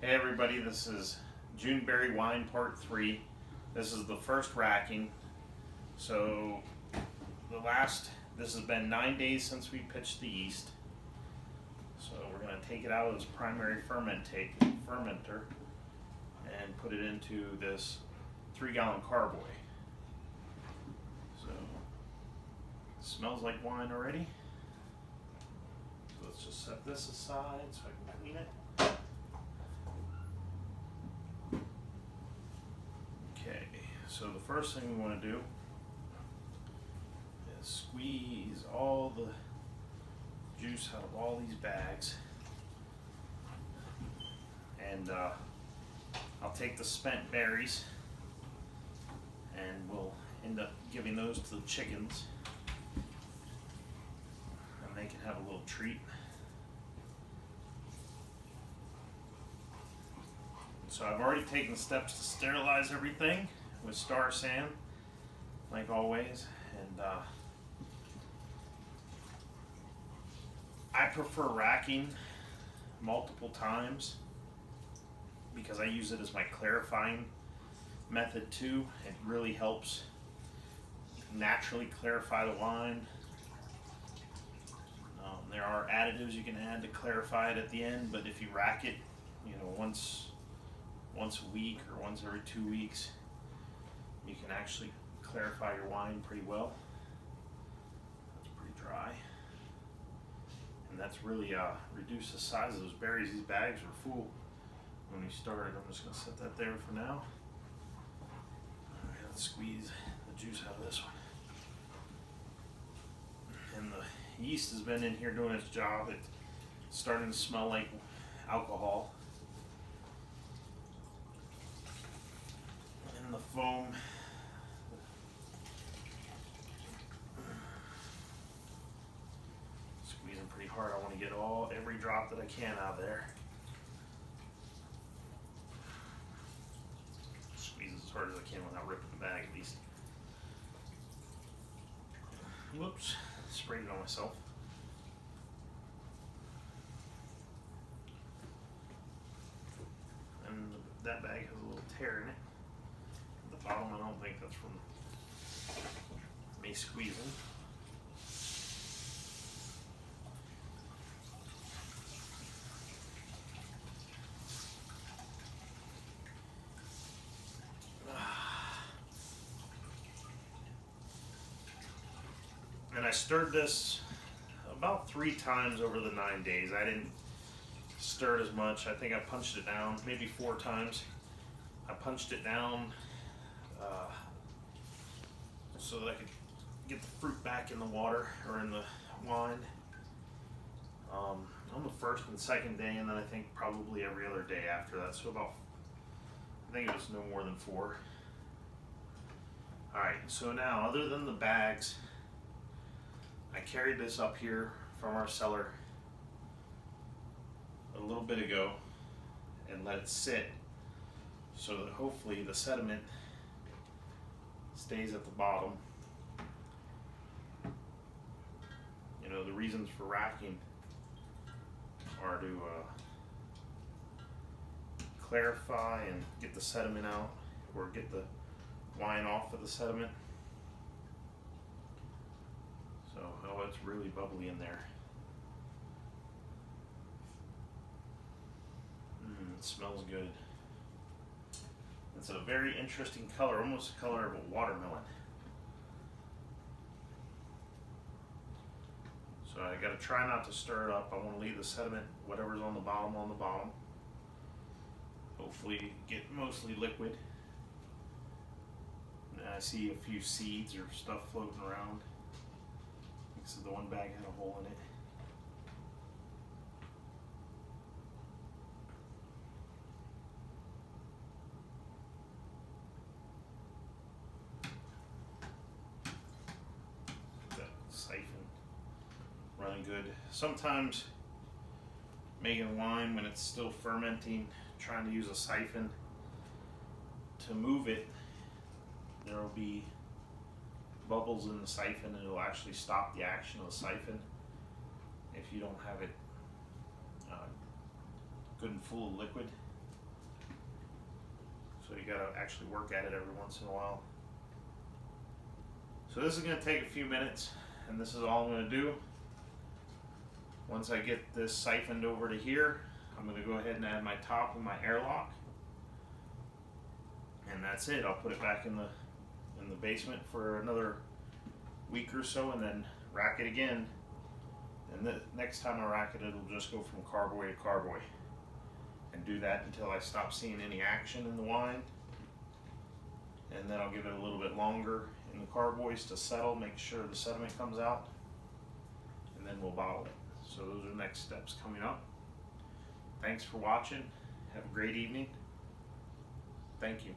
Hey everybody, this is Juneberry wine part 3. This is the first racking. So this has been 9 days since we pitched the yeast. So we're going to take it out of its primary fermenter and put it into this 3-gallon carboy. So it smells like wine already. So let's just set this aside so I can clean it. So the first thing we want to do is squeeze all the juice out of all these bags, and I'll take the spent berries and we'll end up giving those to the chickens and they can have a little treat. So I've already taken steps to sterilize everything with Star San, like always, and I prefer racking multiple times because I use it as my clarifying method too. It really helps naturally clarify the wine. There are additives you can add to clarify it at the end, but if you rack it, once a week or once every 2 weeks, you can actually clarify your wine pretty well. That's pretty dry. And that's really reduced the size of those berries. These bags were full when we started. I'm just going to set that there for now. Alright, let's squeeze the juice out of this one. And the yeast has been in here doing its job. It's starting to smell like alcohol. And the foam, squeezing pretty hard. I want to get every drop that I can out of there. Squeeze as hard as I can without ripping the bag, at least. Whoops, sprayed it on myself. And that bag has a little tear in it. At the bottom, I don't think that's from me squeezing. And I stirred this about 3 times over the 9 days. I didn't stir it as much. I think I punched it down maybe 4 times. I punched it down so that I could get the fruit back in the water or in the wine on the first and second day, and then I think probably every other day after that. So I think it was no more than 4. Alright, so now other than the bags, I carried this up here from our cellar a little bit ago and let it sit so that hopefully the sediment stays at the bottom. The reasons for racking are to clarify and get the sediment out, or get the wine off of the sediment. So, it's really bubbly in there. It smells good. It's a very interesting color, almost the color of a watermelon. So I gotta try not to stir it up. I want to leave the sediment, whatever's on the bottom. Hopefully get mostly liquid. And I see a few seeds or stuff floating around. So the one bag had a hole in it. That siphon running good. Sometimes making wine when it's still fermenting, trying to use a siphon to move it, there will be bubbles in the siphon, and it'll actually stop the action of the siphon if you don't have it good and full of liquid. but you gotta actually work at it every once in a while. So this is gonna take a few minutes, and this is all I'm gonna do. Once I get this siphoned over to here, I'm gonna go ahead and add my top and my airlock. And that's it. I'll put it back in the basement for another week or so, and then rack it again. And the next time I rack it, it'll just go from carboy to carboy, and do that until I stop seeing any action in the wine. And then I'll give it a little bit longer in the carboys to settle, make sure the sediment comes out, and then we'll bottle it. So those are the next steps coming up. Thanks for watching. Have a great evening. Thank you.